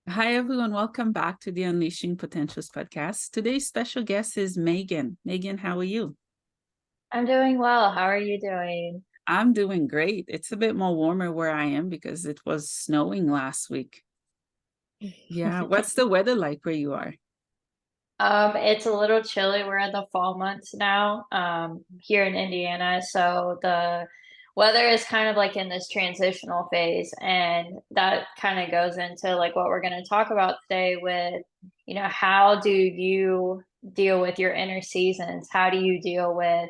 Hi, everyone. Welcome back to the Unleashing Potentials podcast. Today's special guest is Megan. Megan, how are you? I'm doing well. How are you doing? I'm doing great. It's a bit more warmer where I am because it was snowing last week. Yeah. What's the weather like where you are? It's a little chilly. We're in the fall months now, here in Indiana. So the weather is kind of like in this transitional phase, and that kind of goes into like what we're going to talk about today with, how do you deal with your inner seasons? How do you deal with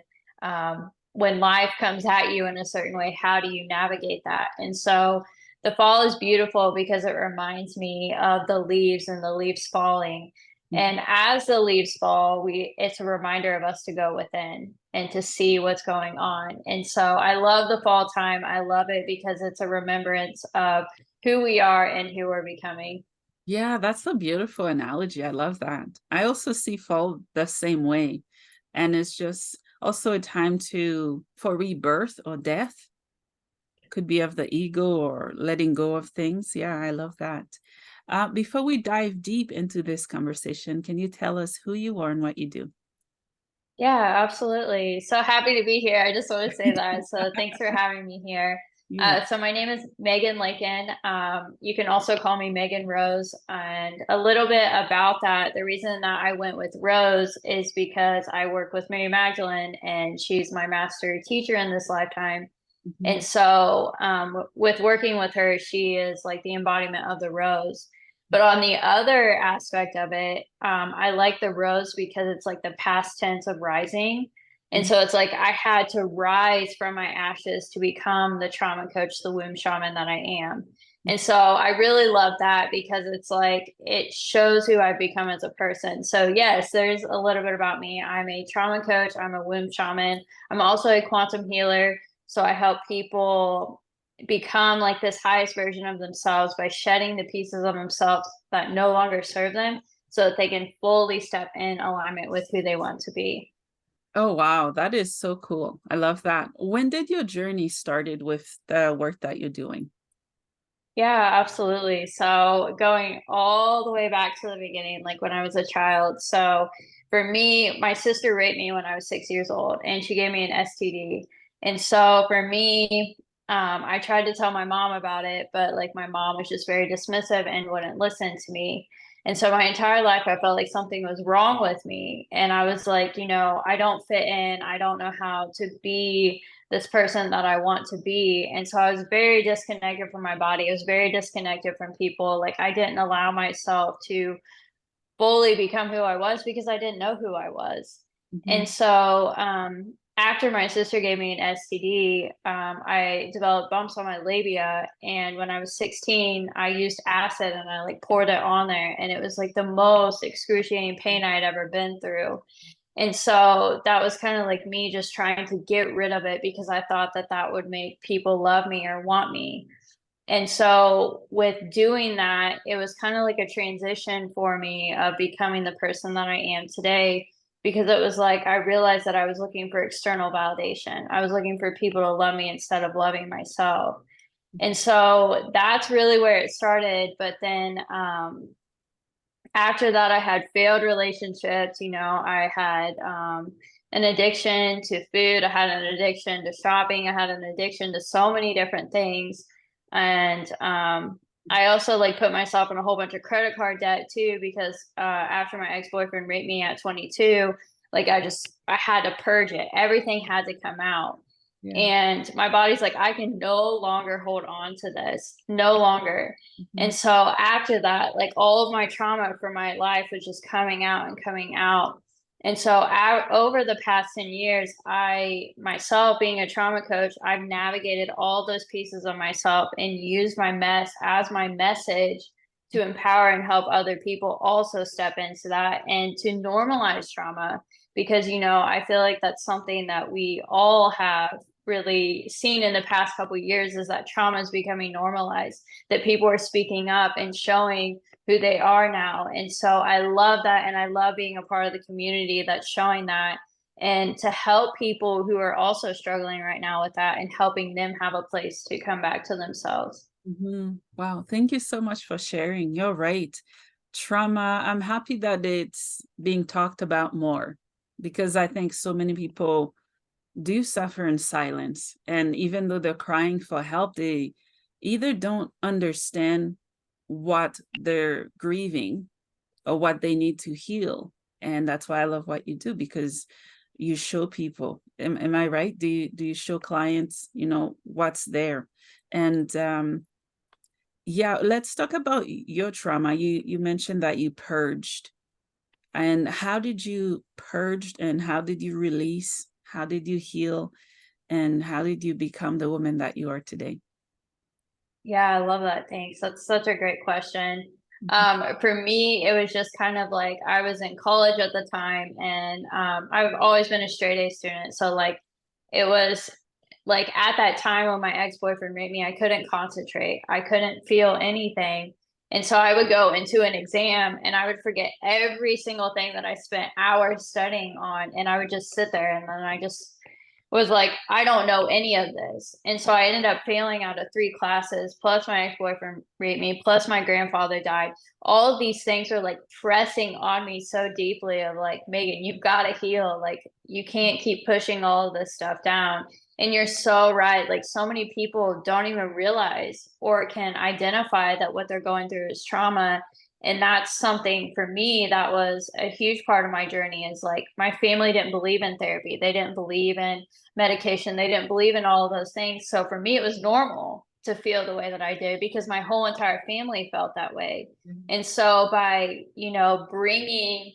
when life comes at you in a certain way? How do you navigate that? And so the fall is beautiful because it reminds me of the leaves and the leaves falling, and as the leaves fall, it's a reminder of us to go within and to see what's going on. And so I love the fall time. I love it because it's a remembrance of who we are and who we're becoming. Yeah, that's a beautiful analogy. I love that. I also see fall the same way. And it's just also a time for rebirth or death. Could be of the ego or letting go of things. Yeah, I love that. Before we dive deep into this conversation, can you tell us who you are and what you do? Yeah, absolutely. So happy to be here. I just want to say that. So thanks for having me here. Yeah. So my name is Megan Lakin. You can also call me Megan Rose. And a little bit about that, the reason that I went with Rose is because I work with Mary Magdalene and she's my master teacher in this lifetime. Mhm. And so, with working with her, she is like the embodiment of the rose. But on the other aspect of it, I like the rose because it's like the past tense of rising. And Mhm. so it's like I had to rise from my ashes to become the trauma coach, the womb shaman that I am. And so I really love that because it's like it shows who I've become as a person. So, yes, there's a little bit about me. I'm a trauma coach, I'm a womb shaman, I'm also a quantum healer. So I help people become like this highest version of themselves by shedding the pieces of themselves that no longer serve them so that they can fully step in alignment with who they want to be. Oh, wow. That is so cool. I love that. When did your journey started with the work that you're doing? Yeah, absolutely. So going all the way back to the beginning, like when I was a child. So for me, my sister raped me when I was 6 years old and she gave me an STD. And so for me, I tried to tell my mom about it, but like my mom was just very dismissive and wouldn't listen to me. And so my entire life, I felt like something was wrong with me. And I was like, I don't fit in. I don't know how to be this person that I want to be. And so I was very disconnected from my body. I was very disconnected from people. Like I didn't allow myself to fully become who I was because I didn't know who I was. Mhm. And so after my sister gave me an STD, I developed bumps on my labia. And when I was 16, I used acid and I like poured it on there. And it was like the most excruciating pain I had ever been through. And so that was kind of like me just trying to get rid of it because I thought that that would make people love me or want me. And so with doing that, it was kind of like a transition for me of becoming the person that I am today because it was like I realized that I was looking for external validation. I was looking for people to love me instead of loving myself. And so that's really where it started. But then after that, I had failed relationships. I had an addiction to food. I had an addiction to shopping. I had an addiction to so many different things. And I also like put myself in a whole bunch of credit card debt too, because after my ex-boyfriend raped me at 22, like I had to purge it. Everything had to come out. Yeah. And my body's like, I can no longer hold on to this, no longer. Mhm. And so after that, like all of my trauma for my life was just coming out and coming out. And so over the past 10 years, I myself being a trauma coach, I've navigated all those pieces of myself and used my mess as my message to empower and help other people also step into that and to normalize trauma because I feel like that's something that we all have really seen in the past couple of years is that trauma is becoming normalized, that people are speaking up and showing who they are now. And so I love that. And I love being a part of the community that's showing that and to help people who are also struggling right now with that and helping them have a place to come back to themselves. Wow. Thank you so much for sharing. You're right. Trauma, I'm happy that it's being talked about more because I think so many people do suffer in silence. And even though they're crying for help, they either don't understand what they're grieving or what they need to heal. And that's why I love what you do, because you show people. Am I right? Do you show clients, what's there? And yeah, let's talk about your trauma. You mentioned that you purged. And how did you purge and how did you release? How did you heal? And how did you become the woman that you are today? Yeah, I love that. Thanks. That's such a great question. Mhm. For me, it was just kind of like I was in college at the time, and I've always been a straight A student. So like, it was like at that time when my ex-boyfriend raped me, I couldn't concentrate. I couldn't feel anything. And so I would go into an exam and I would forget every single thing that I spent hours studying on, and I would just sit there, and then I just was like, I don't know any of this. And so I ended up failing out of 3 classes, plus my ex-boyfriend raped me, plus my grandfather died. All of these things are like pressing on me so deeply of like, Megan, you've got to heal. Like, you can't keep pushing all of this stuff down. And you're so right. Like, so many people don't even realize or can identify that what they're going through is trauma. And that's something for me that was a huge part of my journey, is like my family didn't believe in therapy. They didn't believe in medication. They didn't believe in all of those things. So for me, it was normal to feel the way that I did because my whole entire family felt that way. And so by, bringing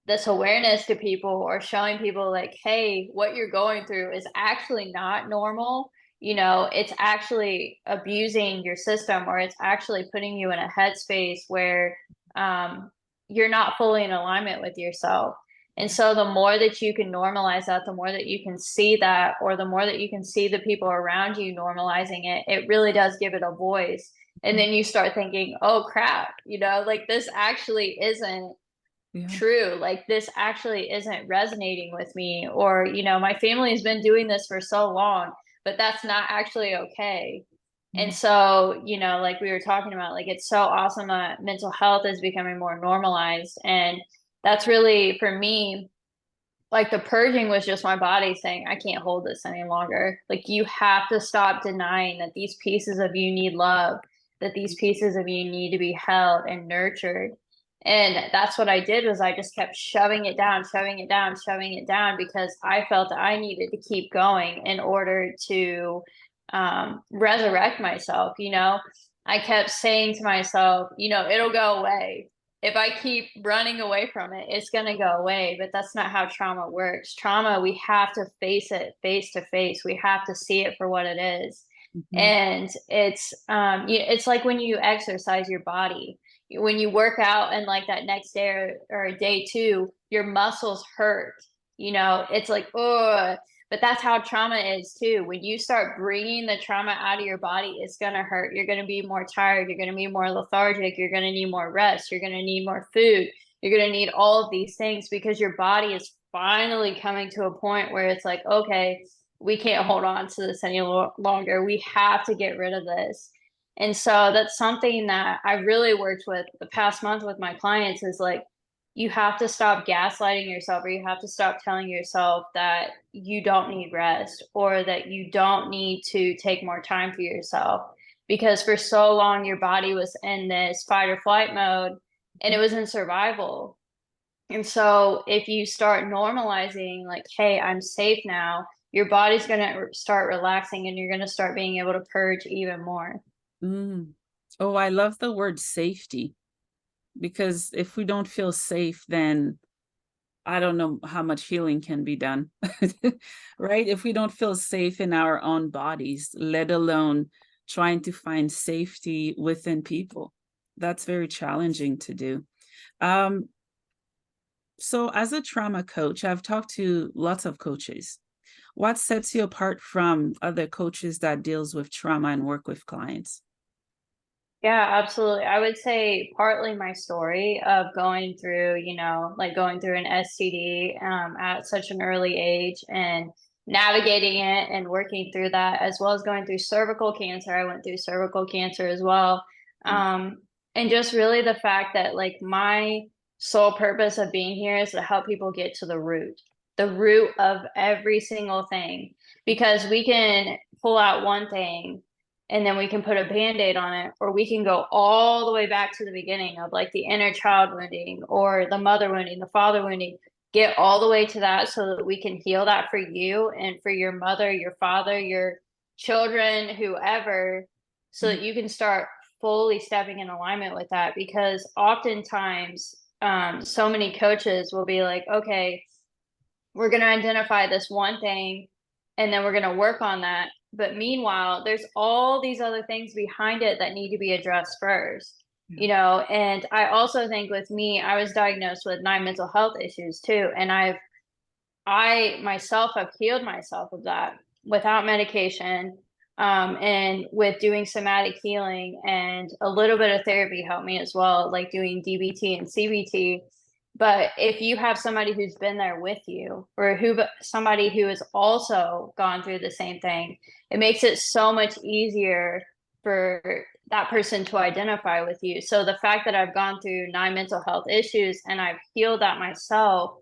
this awareness to people or showing people like, hey, what you're going through is actually not normal. It's actually abusing your system, or it's actually putting you in a headspace where um, you're not fully in alignment with yourself. And so the more that you can normalize that, the more that you can see that, or the more that you can see the people around you normalizing it, it really does give it a voice. And then you start thinking, oh crap, like this actually isn't Yeah. true. Like, this actually isn't resonating with me. Or, my family has been doing this for so long, but that's not actually okay. And so, like we were talking about, like, it's so awesome that mental health is becoming more normalized. And that's really, for me, like the purging was just my body saying, I can't hold this any longer. Like, you have to stop denying that these pieces of you need love, that these pieces of you need to be held and nurtured. And that's what I did, was I just kept shoving it down, shoving it down, shoving it down, because I felt that I needed to keep going in order to resurrect myself. I kept saying to myself, it'll go away. If I keep running away from it, it's going to go away. But that's not how trauma works. Trauma, we have to face it face to face. We have to see it for what it is. Mhm. And it's like when you exercise your body, when you work out, and like that next day, or day two, your muscles hurt. It's like, oh, but that's how trauma is too. When you start bringing the trauma out of your body, it's going to hurt. You're going to be more tired. You're going to be more lethargic. You're going to need more rest. You're going to need more food. You're going to need all of these things, because your body is finally coming to a point where it's like, okay, we can't hold on to this any longer. We have to get rid of this. And so that's something that I really worked with the past month with my clients, is like, you have to stop gaslighting yourself, or you have to stop telling yourself that you don't need rest, or that you don't need to take more time for yourself, because for so long your body was in this fight or flight mode, and it was in survival. And so if you start normalizing, like, hey, I'm safe now, your body's going to start relaxing, and you're going to start being able to purge even more. Mm. Oh, I love the word safety, because if we don't feel safe, then I don't know how much healing can be done, right? If we don't feel safe in our own bodies, let alone trying to find safety within people, that's very challenging to do. Um, so as a trauma coach, I've talked to lots of coaches. What sets you apart from other coaches that deals with trauma and work with clients? Yeah, absolutely. I would say partly my story of going through, like going through an STD at such an early age, and navigating it and working through that, as well as going through cervical cancer. I went through cervical cancer as well. And just really the fact that like my sole purpose of being here is to help people get to the root of every single thing, because we can pull out one thing and then we can put a band-aid on it, or we can go all the way back to the beginning of like the inner child wounding or the mother wounding, the father wounding, get all the way to that so that we can heal that for you and for your mother, your father, your children, whoever, so that you can start fully stepping in alignment with that. Because oftentimes, so many coaches will be like, okay, we're going to identify this one thing and then we're going to work on that. But meanwhile, there's all these other things behind it that need to be addressed first, you know. And I also think with me, I was diagnosed with 9 mental health issues too. And I myself have healed myself of that without medication, and with doing somatic healing, and a little bit of therapy helped me as well, like doing DBT and CBT. But if you have somebody who's been there with you, or somebody who has also gone through the same thing, it makes it so much easier for that person to identify with you. So the fact that I've gone through 9 mental health issues and I've healed that myself,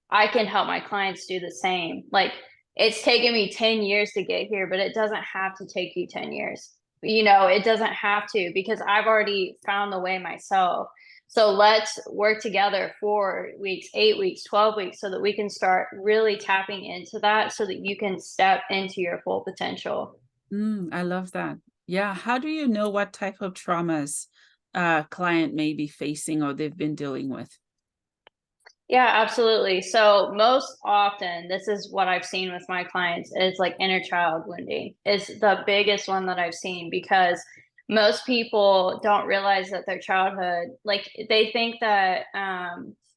I can help my clients do the same. Like, it's taken me 10 years to get here, but it doesn't have to take you 10 years. You know, it doesn't have to, because I've already found the way myself. So let's work together 4 weeks, 8 weeks, 12 weeks, so that we can start really tapping into that so that you can step into your full potential. I love that. Yeah. How do you know what type of traumas a client may be facing or they've been dealing with? Yeah, absolutely. So most often, this is what I've seen with my clients, is like inner child wounding is the biggest one that I've seen, because most people don't realize that their childhood, like they think that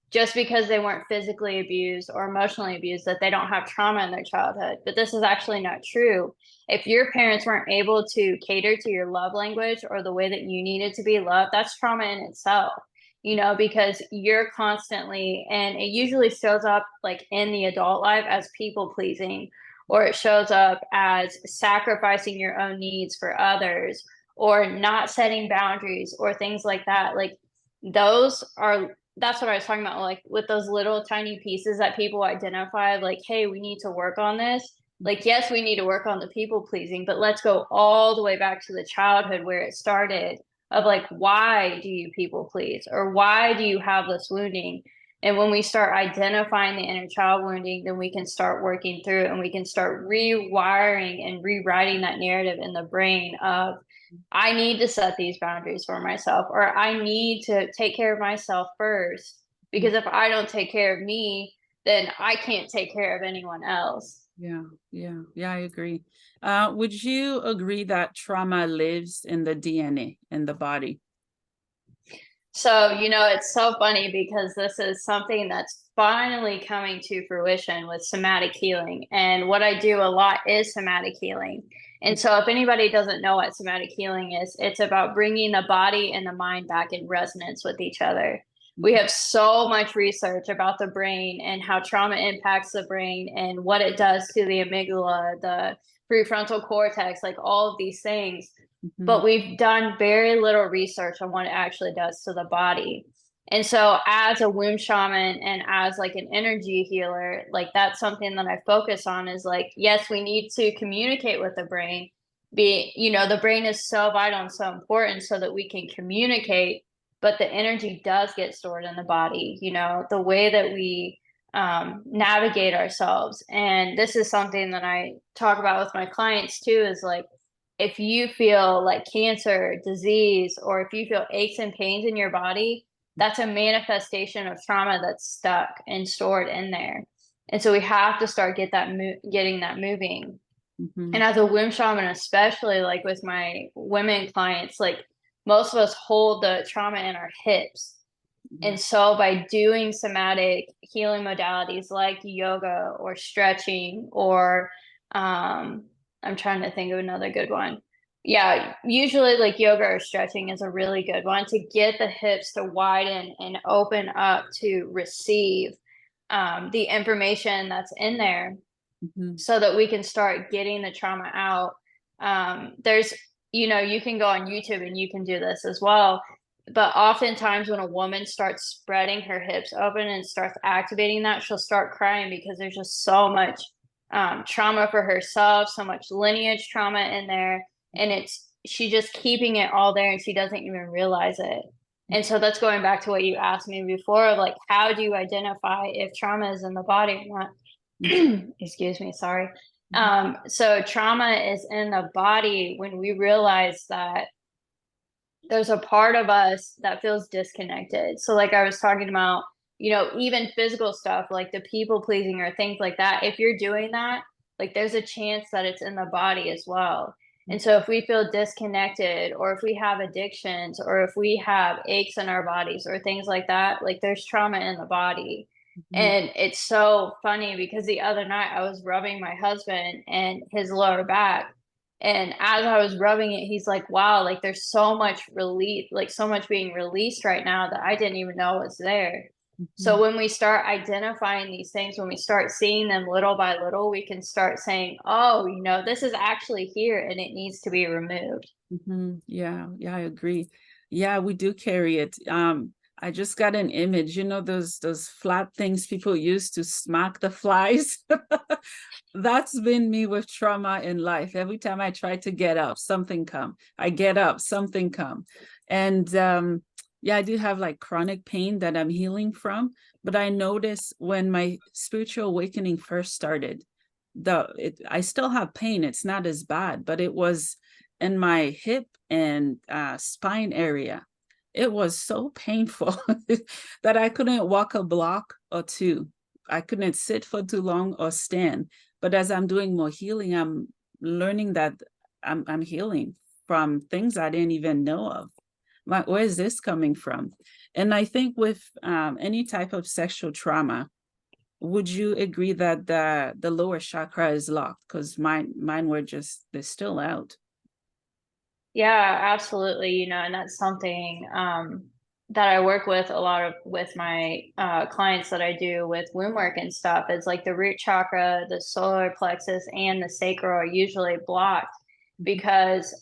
just because they weren't physically abused or emotionally abused, that they don't have trauma in their childhood. But this is actually not true. If your parents weren't able to cater to your love language or the way that you needed to be loved, that's trauma in itself, you know, because you're constantly, and it usually shows up like in the adult life as people pleasing, or it shows up as sacrificing your own needs for others, or not setting boundaries, or things like that. Like, that's what I was talking about, like with those little tiny pieces that people identify, like, hey, we need to work on this. Like, yes, we need to work on the people pleasing, but let's go all the way back to the childhood where it started, of like, why do you people please, or why do you have this wounding? And when we start identifying the inner child wounding, then we can start working through it, and we can start rewiring and rewriting that narrative in the brain of, I need to set these boundaries for myself, or I need to take care of myself first, because if I don't take care of me, then I can't take care of anyone else. Yeah, I agree. Would you agree that trauma lives in the DNA in the body? So, you know, it's so funny because this is something that's finally coming to fruition with somatic healing. And what I do a lot is somatic healing. And so, if anybody doesn't know what somatic healing is, it's about bringing the body and the mind back in resonance with each other. We have so much research about the brain and how trauma impacts the brain and what it does to the amygdala, the prefrontal cortex, like all of these things. But we've done very little research on what it actually does to the body. And so as a womb shaman and as like an energy healer, like that's something that I focus on, is like, yes, we need to communicate with the brain. You know, the brain is so vital and so important so that we can communicate, but the energy does get stored in the body, you know, the way that we navigate ourselves. And this is something that I talk about with my clients too, is like, if you feel like cancer, disease, or if you feel aches and pains in your body, that's a manifestation of trauma that's stuck and stored in there. And so we have to start getting that moving. And as a womb shaman, especially like with my women clients, like most of us hold the trauma in our hips. And so by doing somatic healing modalities like yoga or stretching, or I'm trying to think of another good one. Yeah, usually like yoga or stretching is a really good one to get the hips to widen and open up to receive the information that's in there. Mhm. so that we can start getting the trauma out. There's, you can go on YouTube and you can do this as well. But oftentimes, when a woman starts spreading her hips open and starts activating that, she'll start crying because there's just so much trauma for herself, so much lineage trauma in there. And she just keeping it all there and she doesn't even realize it. And so that's going back to what you asked me before of like, how do you identify if trauma is in the body or not? Excuse me, sorry. Mhm. So trauma is in the body when we realize that there's a part of us that feels disconnected. So, like I was talking about, even physical stuff like the people pleasing or things like that. If you're doing that, like there's a chance that it's in the body as well. And so, if we feel disconnected, or if we have addictions, or if we have aches in our bodies, or things like that, like there's trauma in the body. Mhm. And it's so funny because the other night I was rubbing my husband and his lower back, and as I was rubbing it, he's like, wow, like there's so much relief, like so much being released right now that I didn't even know was there. So Mhm. when we start identifying these things, when we start seeing them little by little, we can start saying, oh, this is actually here and it needs to be removed. Mhm. Yeah, yeah, I agree. Yeah, we do carry it. I just got an image, those flat things people use to smack the flies. That's been me with trauma in life. Every time I try to get up, something come. I get up, something come. And yeah, I do have like chronic pain that I'm healing from. But I noticed when my spiritual awakening first started, I still have pain. It's not as bad, but it was in my hip and spine area. It was so painful that I couldn't walk a block or two. I couldn't sit for too long or stand. But as I'm doing more healing, I'm learning that I'm healing from things I didn't even know of. Where is this coming from? And I think with any type of sexual trauma, would you agree that the lower chakra is locked? Because mine were just they're still out. Yeah, absolutely. And that's something that I work with a lot of with my clients that I do with womb work and stuff. Is like the root chakra, the solar plexus, and the sacral are usually blocked because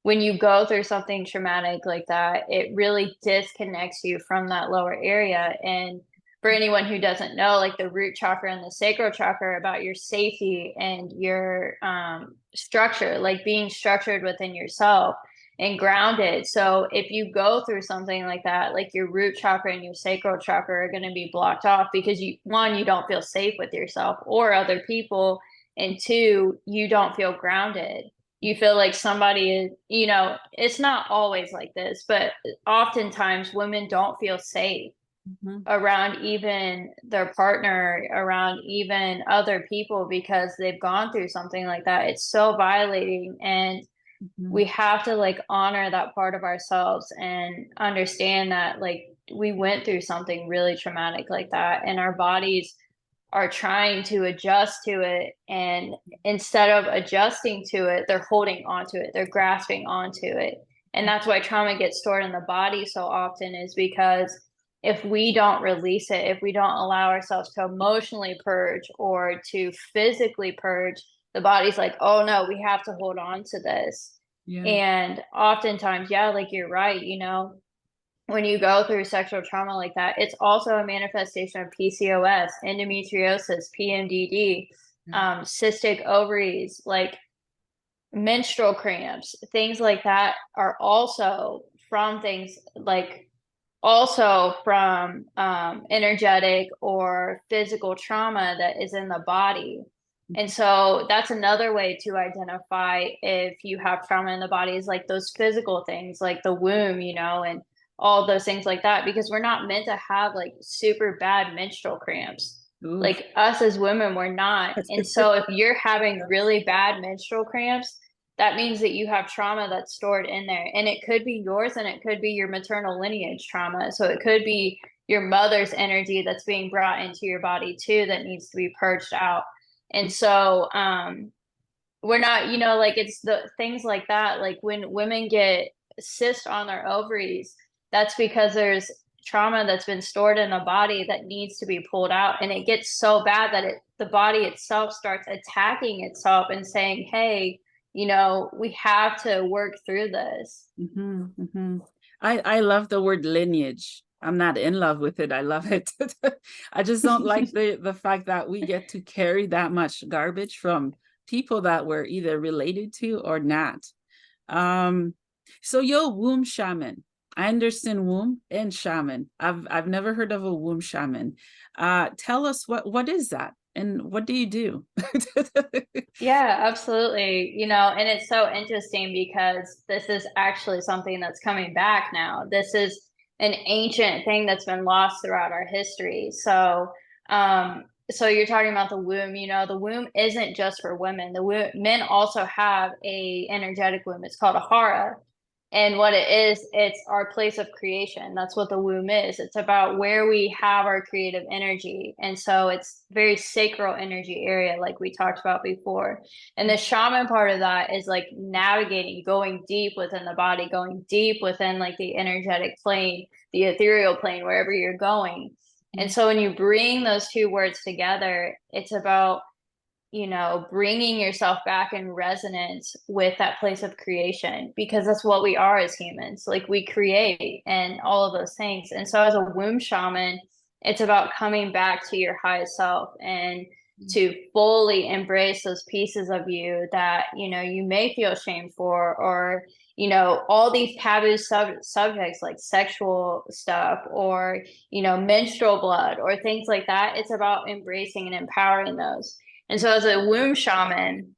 when you go through something traumatic like that, it really disconnects you from that lower area. And for anyone who doesn't know, like the root chakra and the sacral chakra are about your safety and your structure, like being structured within yourself and grounded. So if you go through something like that, like your root chakra and your sacral chakra are going to be blocked off because you don't feel safe with yourself or other people, and two, you don't feel grounded. You feel like somebody is, it's not always like this, but oftentimes women don't feel safe Mhm. around even their partner, around even other people because they've gone through something like that. It's so violating. And we Mhm. have to like honor that part of ourselves and understand that like we went through something really traumatic like that and our bodies are trying to adjust to it, and instead of adjusting to it they're holding on to it, they're grasping onto it. And that's why trauma gets stored in the body so often, is because if we don't release it, if we don't allow ourselves to emotionally purge or to physically purge, the body's like, oh no, we have to hold on to this. Yeah. And oftentimes, yeah, like you're right, when you go through sexual trauma like that, it's also a manifestation of PCOS, endometriosis, PMDD, Yeah. cystic ovaries, like menstrual cramps, things like that are also from things like also from energetic or physical trauma that is in the body. And so that's another way to identify if you have trauma in the body, is like those physical things like the womb, and all those things like that, because we're not meant to have like super bad menstrual cramps. Oof. Like us as women, we're not. And so if you're having really bad menstrual cramps, that means that you have trauma that's stored in there. And it could be yours and it could be your maternal lineage trauma. So it could be your mother's energy that's being brought into your body too that needs to be purged out. And so we're not, like it's the things like that. Like when women get cysts on their ovaries, that's because there's trauma that's been stored in the body that needs to be pulled out. And it gets so bad that the body itself starts attacking itself and saying, hey, you know, we have to work through this. Mm-hmm, mm-hmm. I love the word lineage. I'm not in love with it. I love it. I just don't like the fact that we get to carry that much garbage from people that we're either related to or not. Um, so yo, womb shaman. I understand womb and shaman. I've never heard of a womb shaman. Tell us what is that and what do you do? Yeah, absolutely. You know, and it's so interesting because this is actually something that's coming back now. This is an ancient thing that's been lost throughout our history. So you're talking about the womb, you know, the womb isn't just for women. The womb, men also have a energetic womb. It's called a hara. And what it is, it's our place of creation. That's what the womb is. It's about where we have our creative energy. And so it's very sacral energy area, like we talked about before. And the shaman part of that is like navigating, going deep within the body, going deep within like the energetic plane, the ethereal plane, wherever you're going. And so when you bring those two words together, it's about, you know, bringing yourself back in resonance with that place of creation, because that's what we are as humans. Like we create and all of those things. And so as a womb shaman, it's about coming back to your highest self and to fully embrace those pieces of you that, you know, you may feel shame for, or, you know, all these taboo subjects like sexual stuff, or, you know, menstrual blood or things like that. It's about embracing and empowering those. And so as a womb shaman,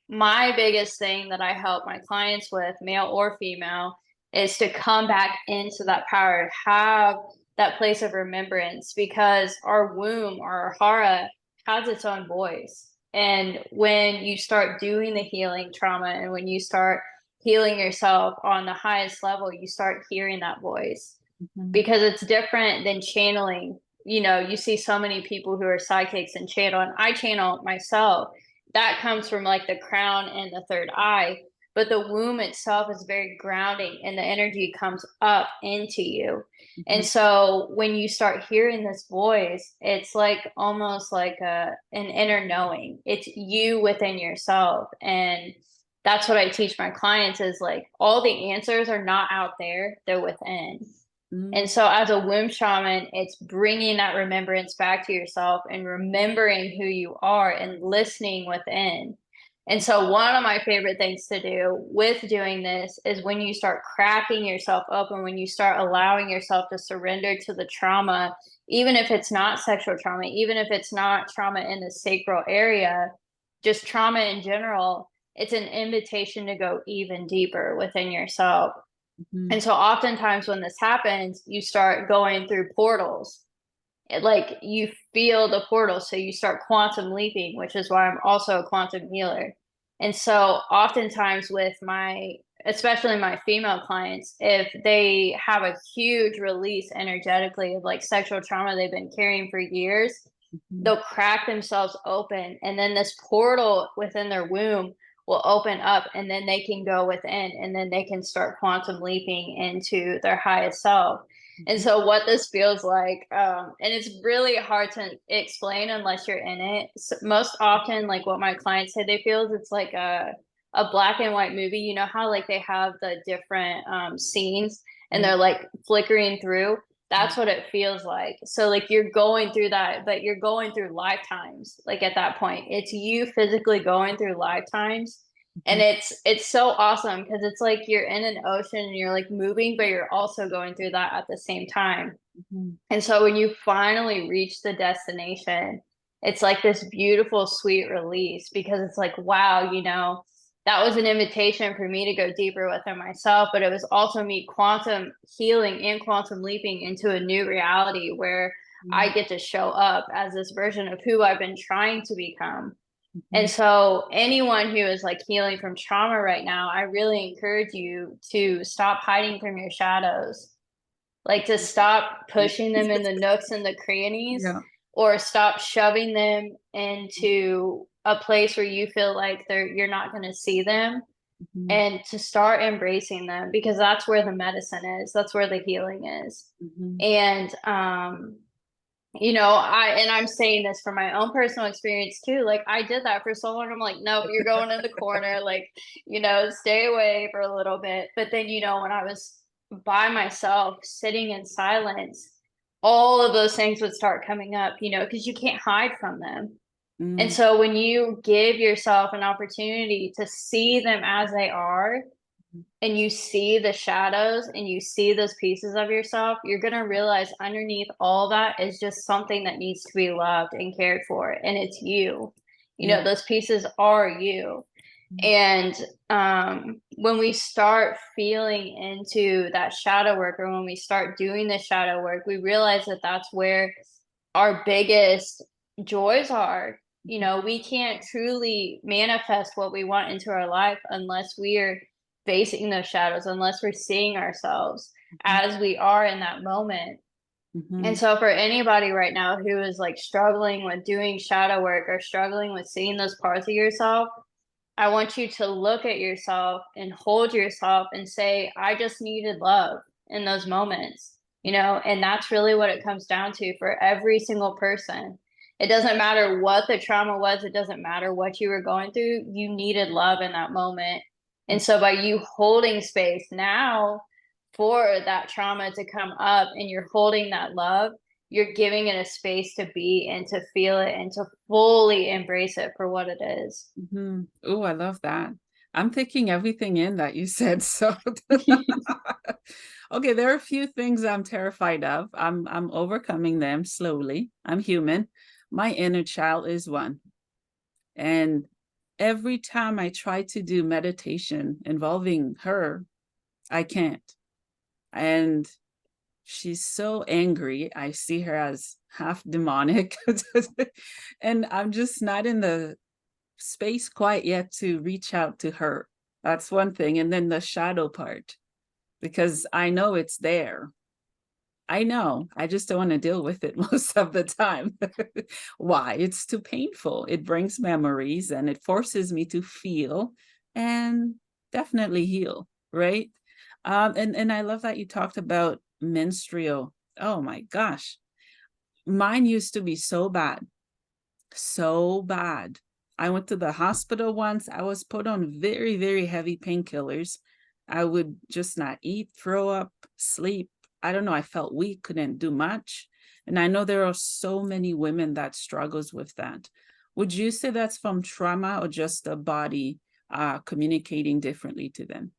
my biggest thing that I help my clients with, male or female, is to come back into that power, have that place of remembrance, because our womb, our hara, has its own voice. And when you start doing the healing trauma and when you start healing yourself on the highest level, you start hearing that voice, because it's different than channeling. You know, you see so many people who are psychics and channel, and I channel myself. That comes from like the crown and the third eye, but the womb itself is very grounding and the energy comes up into you. And so when you start hearing this voice, it's like almost like an inner knowing. It's you within yourself. And that's what I teach my clients is like all the answers are not out there, they're within. And so as a womb shaman, it's bringing that remembrance back to yourself and remembering who you are and listening within. And so one of my favorite things to do with doing this is when you start cracking yourself open, when you start allowing yourself to surrender to the trauma, even if it's not sexual trauma, even if it's not trauma in the sacral area, just trauma in general, it's an invitation to go even deeper within yourself. And so oftentimes when this happens, you start going through portals. Like you feel the portal. So you start quantum leaping, which is why I'm also a quantum healer. And so oftentimes with especially my female clients, if they have a huge release energetically of like sexual trauma they've been carrying for years, they'll crack themselves open. And then this portal within their womb will open up, and then they can go within, and then they can start quantum leaping into their highest self. And so what this feels like, and it's really hard to explain unless you're in it. So most often, like what my clients say they feel is it's like a black and white movie. You know how like they have the different scenes and they're like flickering through? That's what it feels like. So like you're going through that, but you're going through lifetimes. Like at that point, it's you physically going through lifetimes. And it's so awesome because it's like you're in an ocean and you're like moving, but you're also going through that at the same time. And so when you finally reach the destination, it's like this beautiful, sweet release, because it's like, wow, you know, that was an invitation for me to go deeper within myself, but it was also me quantum healing and quantum leaping into a new reality where I get to show up as this version of who I've been trying to become. And so anyone who is like healing from trauma right now, I really encourage you to stop hiding from your shadows, like to stop pushing them in the nooks and the crannies, Yeah. or stop shoving them into a place where you feel like you're not going to see them. Mhm. and to start embracing them, because that's where the medicine is. That's where the healing is. Mhm. And I'm saying this from my own personal experience too. Like I did that for so long. I'm like, nope, you're going in the corner. Like, stay away for a little bit. But then, when I was by myself, sitting in silence, all of those things would start coming up, because you can't hide from them. And Mm. so when you give yourself an opportunity to see them as they are, and you see the shadows and you see those pieces of yourself, you're going to realize underneath all that is just something that needs to be loved and cared for. And it's you. Yeah. Those pieces are you. And when we start feeling into that shadow work, or when we start doing the shadow work, we realize that that's where our biggest joys are. We can't truly manifest what we want into our life unless we are facing those shadows, unless we're seeing ourselves Mhm. as we are in that moment. And Mhm. so, for anybody right now who is like struggling with doing shadow work or struggling with seeing those parts of yourself, I want you to look at yourself and hold yourself and say, I just needed love in those moments, and that's really what it comes down to for every single person. It doesn't matter what the trauma was, it doesn't matter what you were going through, you needed love in that moment. And so, by you holding space now for that trauma to come up and you're holding that love, you're giving it a space to be and to feel it and to fully embrace it for what it is. Mhm. Oh, I love that. I'm taking everything in that you said. So, okay, there are a few things I'm terrified of. I'm overcoming them slowly. I'm human. My inner child is one. And every time I try to do meditation involving her, I can't. And she's so angry. I see her as half demonic. And I'm just not in the space quite yet to reach out to her. That's one thing. And then the shadow part, because I know it's there. I know. I just don't want to deal with it most of the time. Why? It's too painful. It brings memories and it forces me to feel and definitely heal, right? And I love that you talked about menstrual. Oh my gosh. Mine used to be so bad, so bad. I went to the hospital once. I was put on very, very heavy painkillers. I would just not eat, throw up, sleep. I don't know. I felt weak, couldn't do much. And I know there are so many women that struggles with that. Would you say that's from trauma or just the body communicating differently to them?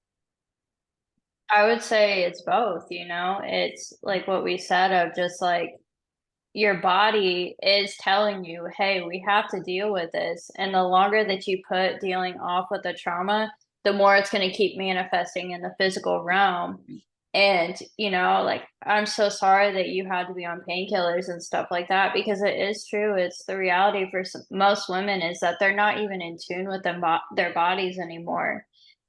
I would say it's both. It's like what we said of just like your body is telling you, hey, we have to deal with this. And the longer that you put dealing off with the trauma, the more it's going to keep manifesting in the physical realm. And, like, I'm so sorry that you had to be on painkillers and stuff like that, because it is true. It's the reality for most women is that they're not even in tune with their bodies anymore.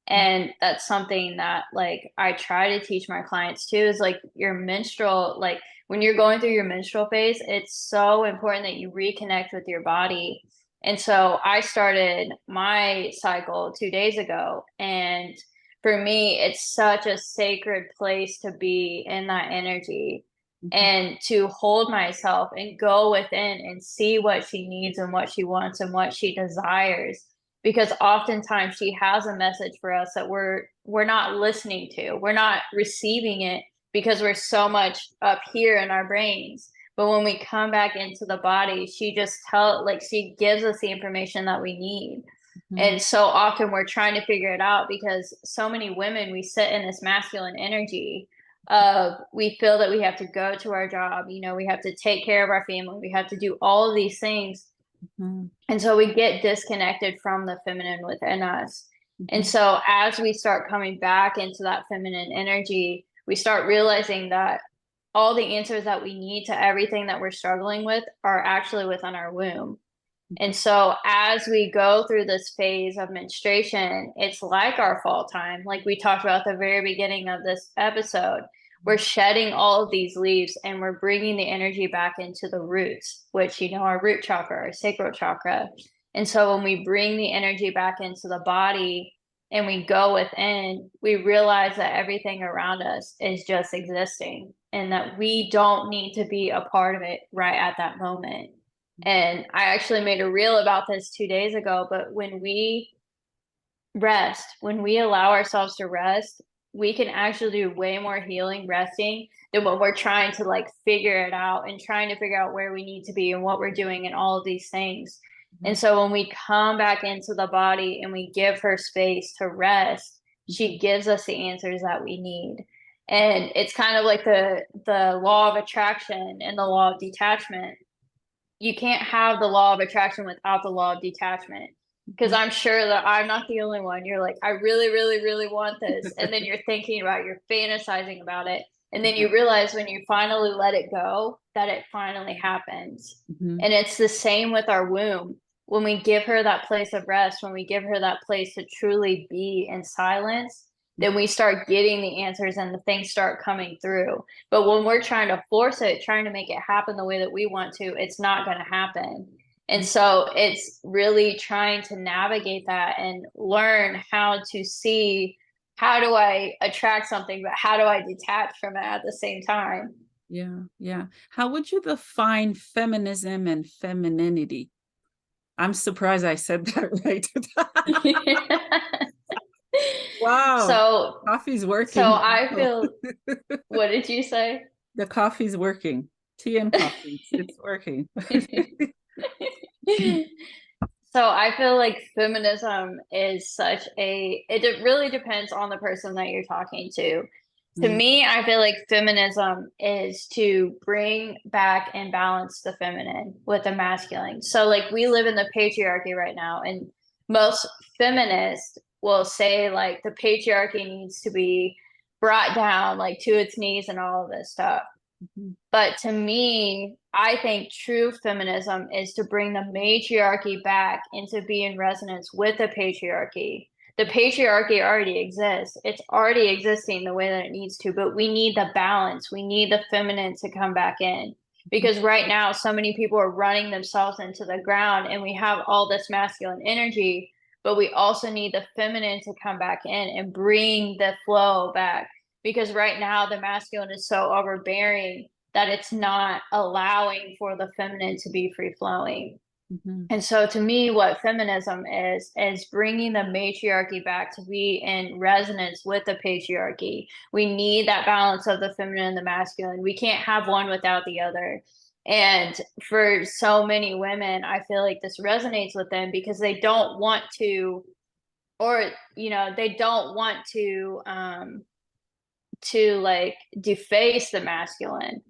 And that's something that, like, I try to teach my clients too, is like your menstrual, like, when you're going through your menstrual phase, it's so important that you reconnect with your body. And so I started my cycle 2 days ago. And for me, it's such a sacred place to be in that energy Mhm. and to hold myself and go within and see what she needs and what she wants and what she desires, because oftentimes she has a message for us that we're not listening to, we're not receiving it, because we're so much up here in our brains. But when we come back into the body, she gives us the information that we need. Mhm. And so often we're trying to figure it out, because so many women, we sit in this masculine energy of, we feel that we have to go to our job, we have to take care of our family, we have to do all of these things. Mhm. And so we get disconnected from the feminine within us. And Mhm. so as we start coming back into that feminine energy, we start realizing that all the answers that we need to everything that we're struggling with are actually within our womb. And so as we go through this phase of menstruation, it's like our fall time, like we talked about at the very beginning of this episode. We're shedding all of these leaves and we're bringing the energy back into the roots, which, our root chakra, our sacral chakra. And so when we bring the energy back into the body, and we go within, we realize that everything around us is just existing and that we don't need to be a part of it right at that moment. And I actually made a reel about this 2 days ago, but when we rest, when we allow ourselves to rest, we can actually do way more healing resting than when we're trying to like figure it out and trying to figure out where we need to be and what we're doing and all of these things. And so when we come back into the body and we give her space to rest, she gives us the answers that we need. And it's kind of like the law of attraction and the law of detachment. You can't have the law of attraction without the law of detachment. Because I'm sure that I'm not the only one. You're like, I really, really, really want this. And then you're thinking about, you're fantasizing about it. And then you realize when you finally let it go, that it finally happens. And it's the same with our womb. When we give her that place of rest, when we give her that place to truly be in silence, then we start getting the answers and the things start coming through. But when we're trying to force it, trying to make it happen the way that we want to, it's not going to happen. And so it's really trying to navigate that and learn how to see, how do I attract something, but how do I detach from it at the same time? Yeah, yeah. How would you define feminism and femininity? I'm surprised I said that right. Wow, So, coffee's so working. I feel, what did you say? The coffee's working. Tea and coffee, it's working. So I feel like feminism is such a, it really depends on the person that you're talking to. To Mm, me, I feel like feminism is to bring back and balance the feminine with the masculine. So like we live in the patriarchy right now, and most feminists will say like the patriarchy needs to be brought down like to its knees and all of this stuff. mhm, But to me, I think true feminism is to bring the matriarchy back and to be in resonance with the patriarchy. The patriarchy already exists. It's already existing the way that it needs to, but we need the balance. We need the feminine to come back in. Because right now, so many people are running themselves into the ground, and we have all this masculine energy, but we also need the feminine to come back in and bring the flow back, because right now the masculine is so overbearing that it's not allowing for the feminine to be free flowing. mhm. And so to me, what feminism is bringing the matriarchy back to be in resonance with the patriarchy. We need that balance of the feminine and the masculine. We can't have one without the other. And for so many women, I feel like this resonates with them because they don't want to, or they don't want to like deface the masculine.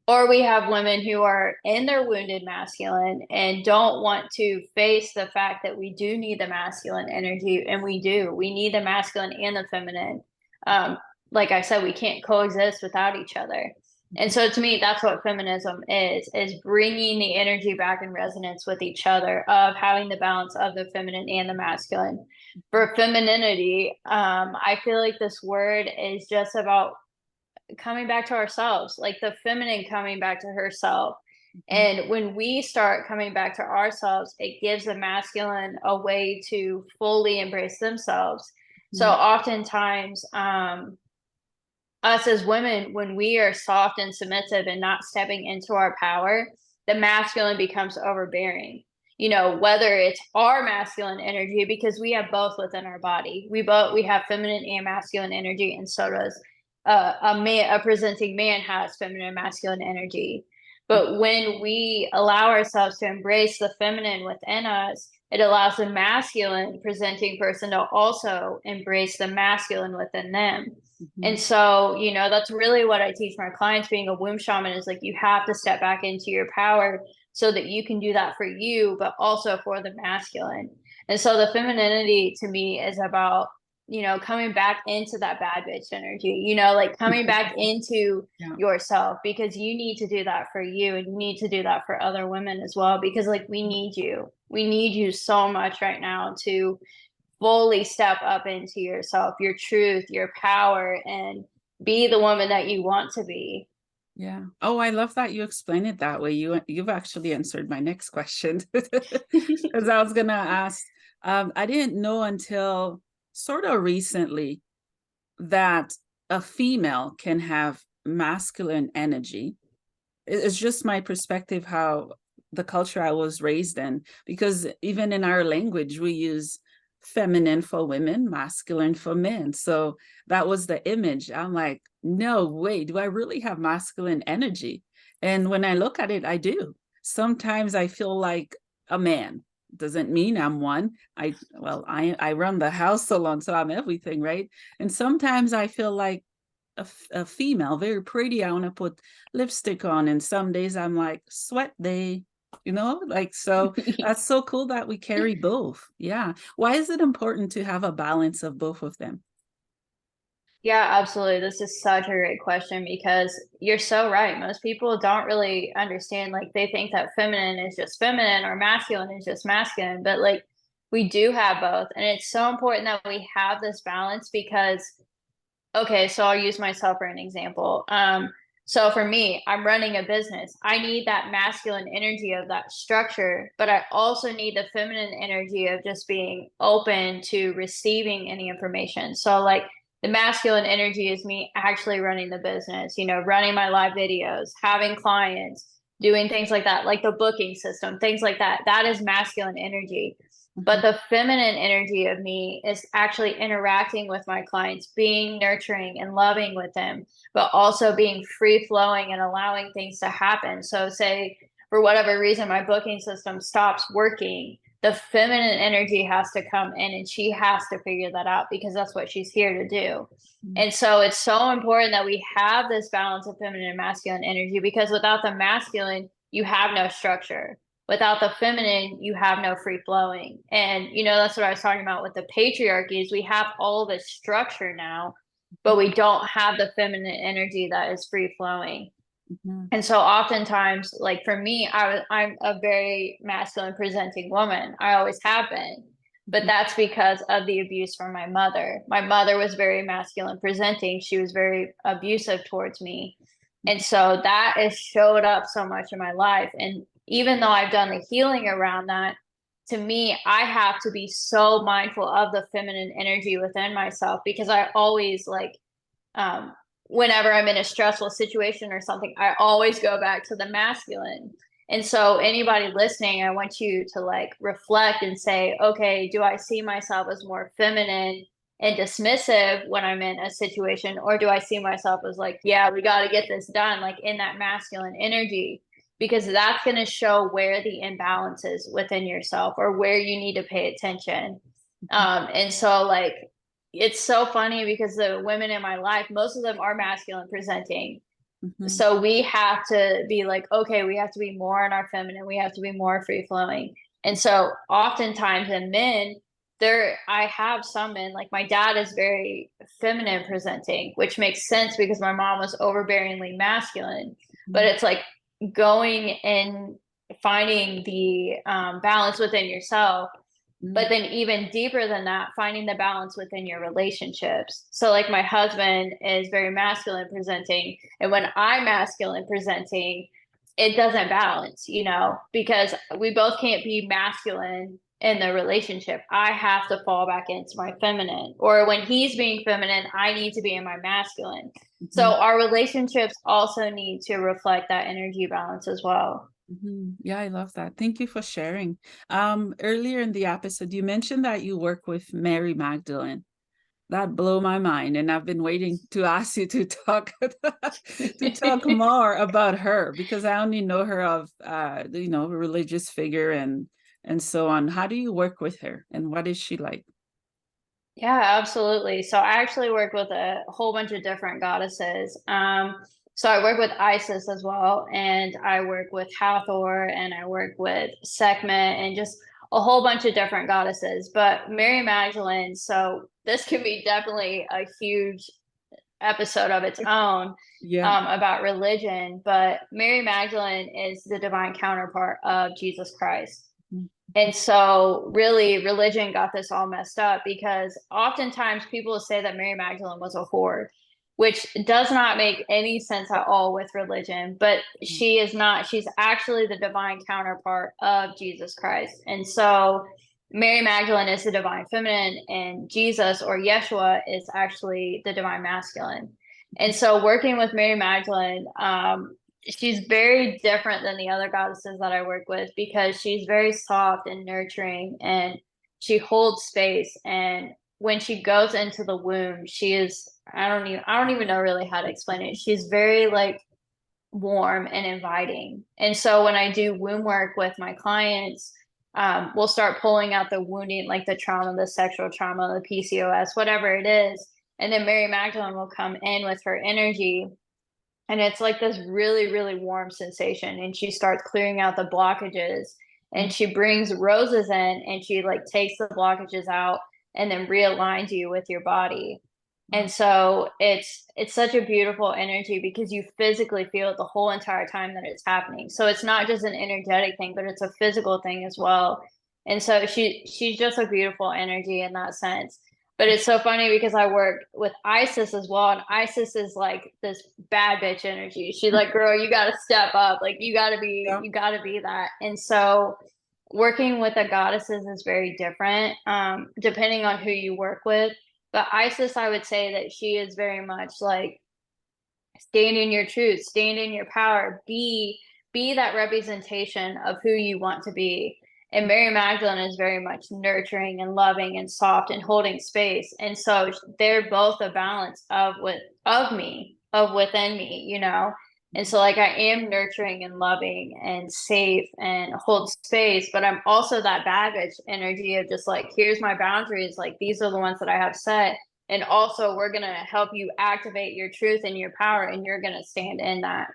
Or we have women who are in their wounded masculine and don't want to face the fact that we do need the masculine energy, and we do. We need the masculine and the feminine. Um, like I said, we can't coexist without each other. And so to me, that's what feminism is bringing the energy back in resonance with each other, of having the balance of the feminine and the masculine. For femininity, I feel like this word is just about coming back to ourselves, like the feminine coming back to herself. And when we start coming back to ourselves, it gives the masculine a way to fully embrace themselves. So oftentimes, us as women, when we are soft and submissive and not stepping into our power, the masculine becomes overbearing. Whether it's our masculine energy, because we have both within our body. We have feminine and masculine energy, and so does a presenting man has feminine and masculine energy. But when we allow ourselves to embrace the feminine within us, it allows the masculine presenting person to also embrace the masculine within them. And so, that's really what I teach my clients being a womb shaman, is like, you have to step back into your power so that you can do that for you, but also for the masculine. And so the femininity to me is about, coming back into that bad bitch energy, like coming back into Yeah. yourself, because you need to do that for you, and you need to do that for other women as well, because like we need you. We need you so much right now to fully step up into yourself, your truth, your power, and be the woman that you want to be. Yeah. Oh, I love that you explain it that way. You've actually answered my next question because I was gonna ask. I didn't know until sort of recently that a female can have masculine energy. It's just my perspective, how the culture I was raised in, because even in our language, we use feminine for women, masculine for men. So that was the image. I'm like, no way, do I really have masculine energy? And when I look at it, I do. Sometimes I feel like a man. Doesn't mean I'm one. I run the house salon, so I'm everything, right? And sometimes I feel like a female, very pretty. I want to put lipstick on, and some days I'm like sweat day, like, so that's so cool that we carry both. Yeah. Why is it important to have a balance of both of them? Yeah, absolutely. This is such a great question because you're so right. Most people don't really understand, like, they think that feminine is just feminine or masculine is just masculine, but like we do have both. And it's so important that we have this balance because, okay, so I'll use myself for an example. So for me, I'm running a business. I need that masculine energy of that structure, but I also need the feminine energy of just being open to receiving any information. So like the masculine energy is me actually running the business, running my live videos, having clients, doing things like that, like the booking system, things like that. That is masculine energy. But Mhm. the feminine energy of me is actually interacting with my clients, being nurturing and loving with them, but also being free flowing and allowing things to happen. So, say for whatever reason, my booking system stops working, the feminine energy has to come in and she has to figure that out because that's what she's here to do. Mhm. And so, it's so important that we have this balance of feminine and masculine energy because without the masculine, you have no structure. Without the feminine, you have no free flowing. And that's what I was talking about with the patriarchy is we have all this structure now, but we don't have the feminine energy that is free flowing. Mhm. And so oftentimes, like for me, I'm a very masculine presenting woman. I always have been. But Mhm. that's because of the abuse from my mother. My mother was very masculine presenting. She was very abusive towards me. And so that has showed up so much in my life. And even though I've done the healing around that, to me, I have to be so mindful of the feminine energy within myself because I always like um, whenever I'm in a stressful situation or something, I always go back to the masculine. And so, anybody listening, I want you to like reflect and say, okay, do I see myself as more feminine and dismissive when I'm in a situation? Or do I see myself as like, yeah, we got to get this done, like in that masculine energy? Because that's going to show where the imbalance is within yourself or where you need to pay attention. And so, like, it's so funny because the women in my life, most of them are masculine presenting. Mhm. So we have to be like, okay, we have to be more in our feminine, we have to be more free flowing. And so oftentimes in men, I have some men, like my dad is very feminine presenting, which makes sense because my mom was overbearingly masculine. But Mhm. it's like going and finding the balance within yourself, but Mhm. then even deeper than that, finding the balance within your relationships. So like my husband is very masculine presenting, and when I'm masculine presenting, it doesn't balance, because we both can't be masculine in the relationship. I have to fall back into my feminine, or when he's being feminine, I need to be in my masculine. So Mhm. our relationships also need to reflect that energy balance as well. Mhm. Yeah, I love that. Thank you for sharing. Earlier in the episode, you mentioned that you work with Mary Magdalene. That blew my mind, and I've been waiting to ask you to talk to talk more about her, because I only know her of religious figure and so on. How do you work with her, and what is she like? Yeah, absolutely. So I actually work with a whole bunch of different goddesses. So I work with Isis as well, and I work with Hathor, and I work with Sekhmet, and just a whole bunch of different goddesses. But Mary Magdalene, so this could be definitely a huge episode of its own Yeah. about religion. But Mary Magdalene is the divine counterpart of Jesus Christ. And so, really, religion got this all messed up because oftentimes people say that Mary Magdalene was a whore, which does not make any sense at all with religion. But Mhm. she is not. She's actually the divine counterpart of Jesus Christ. And so, Mary Magdalene is the divine feminine, and Jesus or Yeshua is actually the divine masculine. And so, working with Mary Magdalene, she's very different than the other goddesses that I work with because she's very soft and nurturing, and she holds space. And when she goes into the womb, she is I don't even know really how to explain it. She's very like warm and inviting. And so when I do womb work with my clients, we'll start pulling out the wounding, like the trauma, the sexual trauma, the PCOS, whatever it is. And then Mary Magdalene will come in with her energy. And it's like this really, really warm sensation. And she starts clearing out the blockages. And she brings roses in and she like takes the blockages out and then realigns you with your body. And so it's such a beautiful energy because you physically feel it the whole entire time that it's happening. So it's not just an energetic thing, but it's a physical thing as well. And so she's just a beautiful energy in that sense. But it's so funny because I work with Isis as well, and Isis is like this bad bitch energy. She's like, girl, you gotta step up, like Yeah. you gotta be that. And so working with the goddesses is very different, depending on who you work with. But Isis, I would say that she is very much like stand in your truth, stand in your power, be that representation of who you want to be. And Mary Magdalene is very much nurturing and loving and soft and holding space. And so they're both a balance of within me, you know. And so like I am nurturing and loving and safe and hold space, but I'm also that baggage energy of just like, here's my boundaries, like these are the ones that I have set, and also we're going to help you activate your truth and your power, and you're going to stand in that.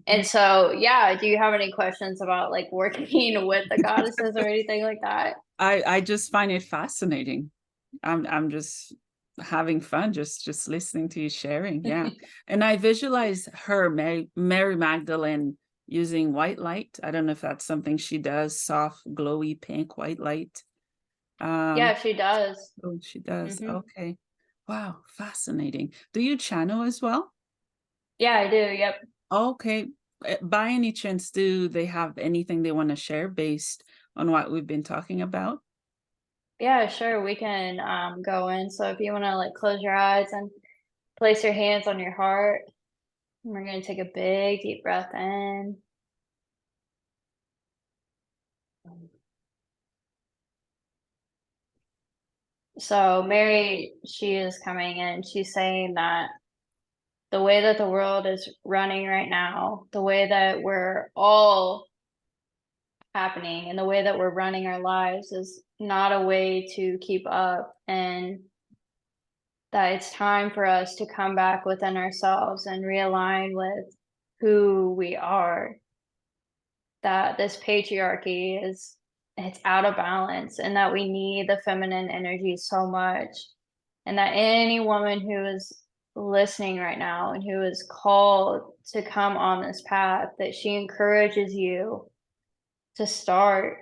And so yeah, do you have any questions about like working with the goddesses or anything like that? I just find it fascinating. I'm just having fun just listening to you sharing. Yeah. And I visualize her, Mary Magdalene, using white light. I don't know if that's something she does, soft, glowy pink white light. Yeah, she does. Oh, she does. Hmm. Okay. Wow, fascinating. Do you channel as well? Yeah, I do. Yep. Okay. By any chance, do they have anything they want to share based on what we've been talking about? Yeah, sure. We can go in. So if you want to like close your eyes and place your hands on your heart, we're going to take a big deep breath in. So Mary, she is coming in. She's saying that the way that the world is running right now, the way that we're all happening and the way that we're running our lives is not a way to keep up, and that it's time for us to come back within ourselves and realign with who we are. That this patriarchy is it's out of balance, and that we need the feminine energy so much, and that any woman who is listening right now and who is called to come on this path, that she encourages you to start,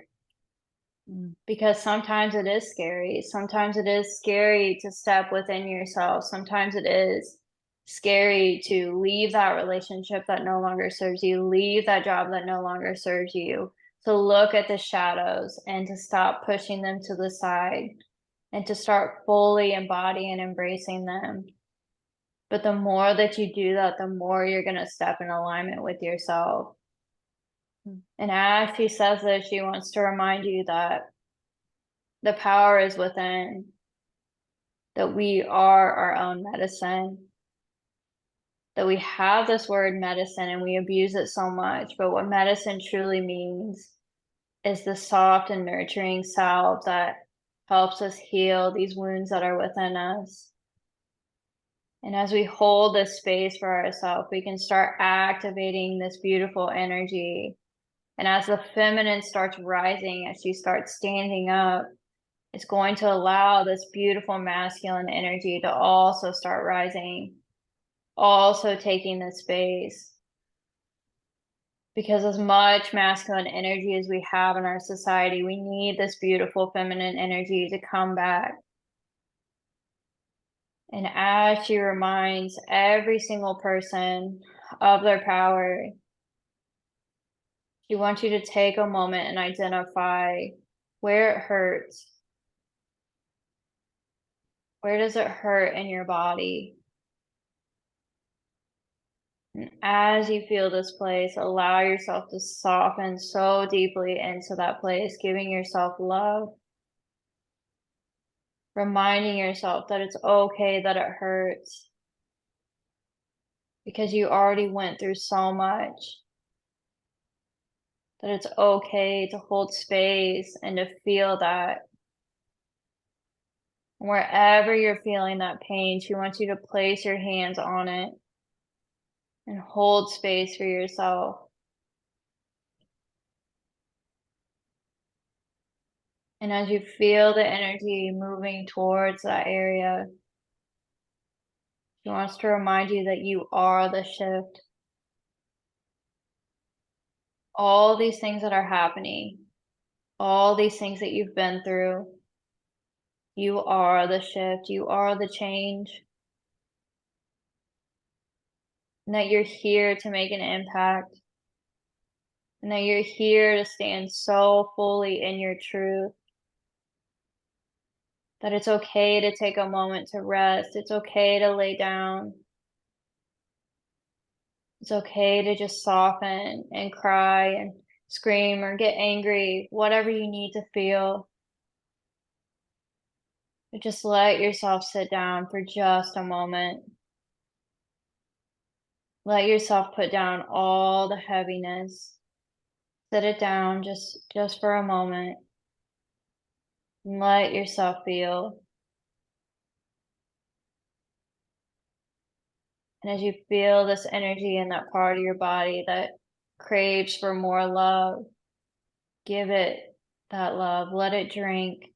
because sometimes it is scary. Sometimes it is scary to step within yourself. Sometimes it is scary to leave that relationship that no longer serves you, leave that job that no longer serves you, to look at the shadows and to stop pushing them to the side and to start fully embodying and embracing them. But the more that you do that, the more you're going to step in alignment with yourself. And as she says this, she wants to remind you that the power is within, that we are our own medicine, that we have this word medicine and we abuse it so much. But what medicine truly means is the soft and nurturing salve that helps us heal these wounds that are within us. And as we hold this space for ourselves, we can start activating this beautiful energy. And as the feminine starts rising, as she starts standing up, it's going to allow this beautiful masculine energy to also start rising, also taking this space. Because as much masculine energy as we have in our society, we need this beautiful feminine energy to come back. And as she reminds every single person of their power, she wants you to take a moment and identify where it hurts, Where does it hurt in your body? And as you feel this place, allow yourself to soften so deeply into that place, giving yourself love, reminding yourself that it's okay that it hurts because you already went through so much, that it's okay to hold space and to feel that. Wherever you're feeling that pain, she wants you to place your hands on it and hold space for yourself. And as you feel the energy moving towards that area, she wants to remind you that you are the shift. All these things that are happening, all these things that you've been through, you are the shift, you are the change, and that you're here to make an impact, and that you're here to stand so fully in your truth. That it's okay to take a moment to rest. It's okay to lay down. It's okay to just soften and cry and scream or get angry, whatever you need to feel. But just let yourself sit down for just a moment. Let yourself put down all the heaviness. Sit it down just for a moment. And let yourself feel. And as you feel this energy in that part of your body that craves for more love, give it that love. Let it drink.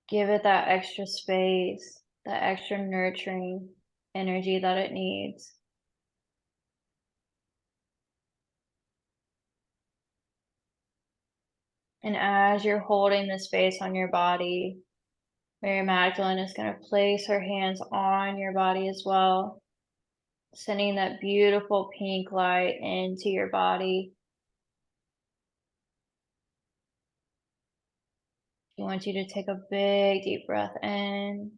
Give it that extra space, that extra nurturing energy that it needs. And as you're holding the space on your body, Mary Magdalene is going to place her hands on your body as well, sending that beautiful pink light into your body. I want you to take a big deep breath in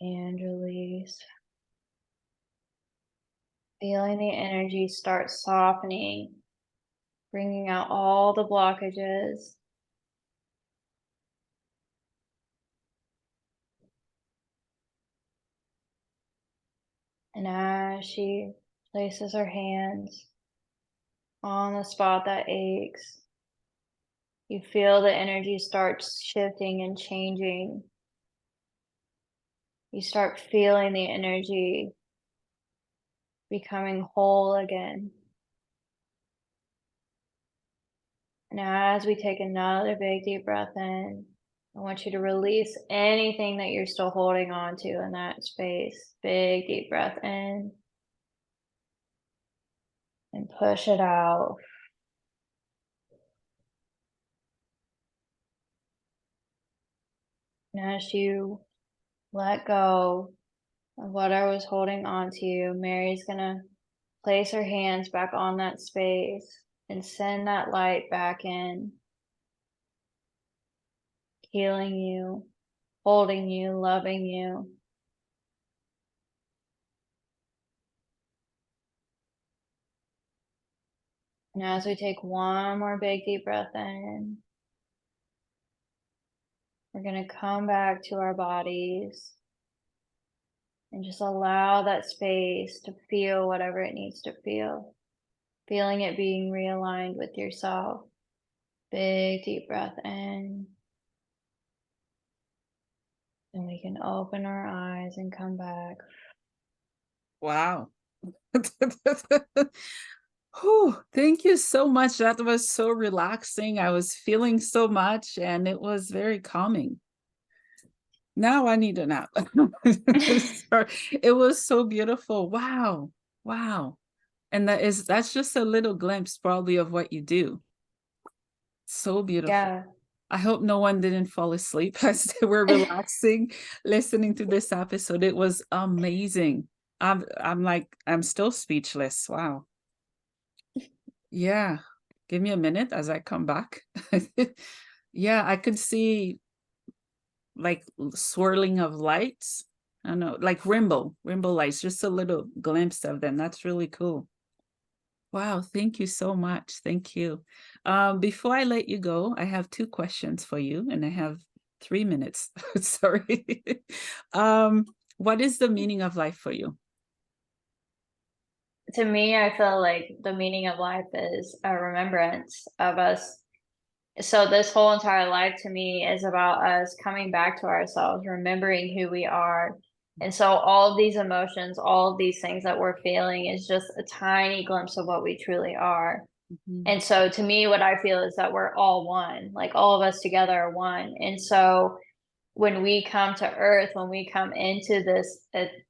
and release. Feeling the energy start softening, bringing out all the blockages. And as she places her hands on the spot that aches, you feel the energy start shifting and changing. You start feeling the energy becoming whole again. And as we take another big deep breath in, I want you to release anything that you're still holding on to in that space. Big deep breath in and push it out. And as you let go of what I was holding on to, Mary's gonna place her hands back on that space and send that light back in, healing you, holding you, loving you. And as we take one more big deep breath in, we're going to come back to our bodies and just allow that space to feel whatever it needs to feel, feeling it being realigned with yourself. Big deep breath in. And we can open our eyes and come back. Wow. Whew, thank you so much. That was so relaxing. I was feeling so much and it was very calming. Now I need a nap. Sorry. It was so beautiful. Wow. Wow. And that's just a little glimpse probably of what you do. So beautiful. Yeah. I hope no one didn't fall asleep as they were relaxing, listening to this episode. It was amazing. I'm still speechless. Wow. Yeah. Give me a minute as I come back. Yeah, I could see like swirling of lights. I don't know, like rainbow lights, just a little glimpse of them. That's really cool. Wow, thank you so much. Thank you. Before I let you go, I have two questions for you, and I have 3 minutes. Sorry. What is the meaning of life for you? To me, I feel like the meaning of life is a remembrance of us. So this whole entire life to me is about us coming back to ourselves, remembering who we are. And so all of these emotions, all of these things that we're feeling is just a tiny glimpse of what we truly are. Mhm. And so to me, what I feel is that we're all one, like all of us together are one. And so when we come to earth, when we come into this,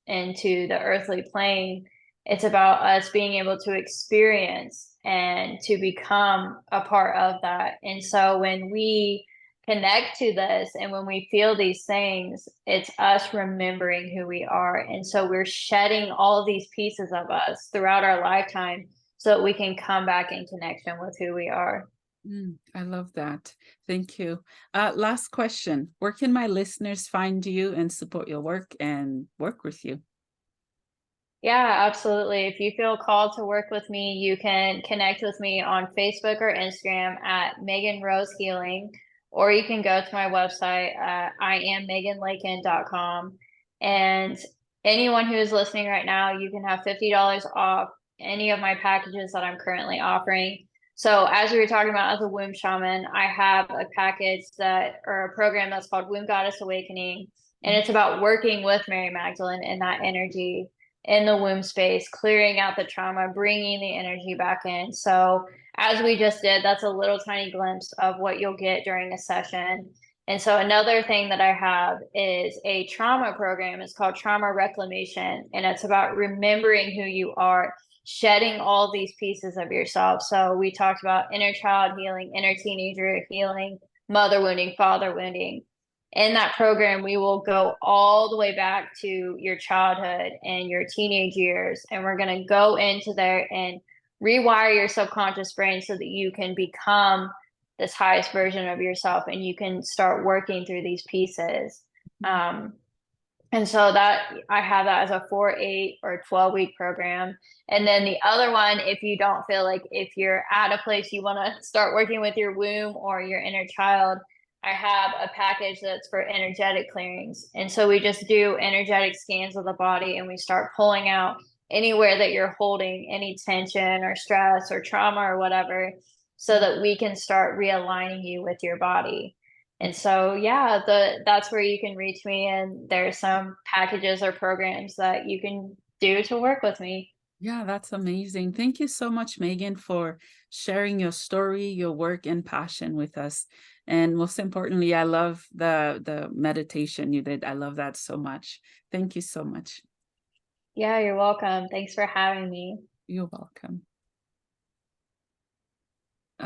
into the earthly plane, it's about us being able to experience and to become a part of that. And so when we connect to this and when we feel these things, it's us remembering who we are. And so we're shedding all these pieces of us throughout our lifetime so that we can come back in connection with who we are. I love that. Thank you. Last question. Where can my listeners find you and support your work and work with you? Yeah, absolutely. If you feel called to work with me, you can connect with me on Facebook or Instagram at Megan Rose Healing, or you can go to my website at iammeganlakin.com. And anyone who is listening right now, you can have $50 off any of my packages that I'm currently offering. So, as we were talking about as a womb shaman, I have a package that or a program that's called Womb Goddess Awakening, and it's about working with Mary Magdalene in that energy in the womb space, clearing out the trauma, bringing the energy back in. So, as we just did, that's a little tiny glimpse of what you'll get during a session. And so, another thing that I have is a trauma program. It's called Trauma Reclamation, and it's about remembering who you are, shedding all these pieces of yourself. So, we talked about inner child healing, inner teenager healing, mother wounding, father wounding. In that program, we will go all the way back to your childhood and your teenage years. And we're going to go into there and rewire your subconscious brain so that you can become this highest version of yourself and you can start working through these pieces. Um, and so that I have that as a 4, 8, or 12-week program. And then the other one, if you don't feel like if you're at a place you want to start working with your womb or your inner child, I have a package that's for energetic clearings. And so we just do energetic scans of the body and we start pulling out anywhere that you're holding any tension or stress or trauma or whatever, so that we can start realigning you with your body. And so, yeah, that's where you can reach me, and there's some packages or programs that you can do to work with me. Yeah, that's amazing. Thank you so much, Megan, for sharing your story, your work, and passion with us. And most importantly, I love the meditation you did. I love that so much. Thank you so much. Yeah, you're welcome. Thanks for having me. You're welcome.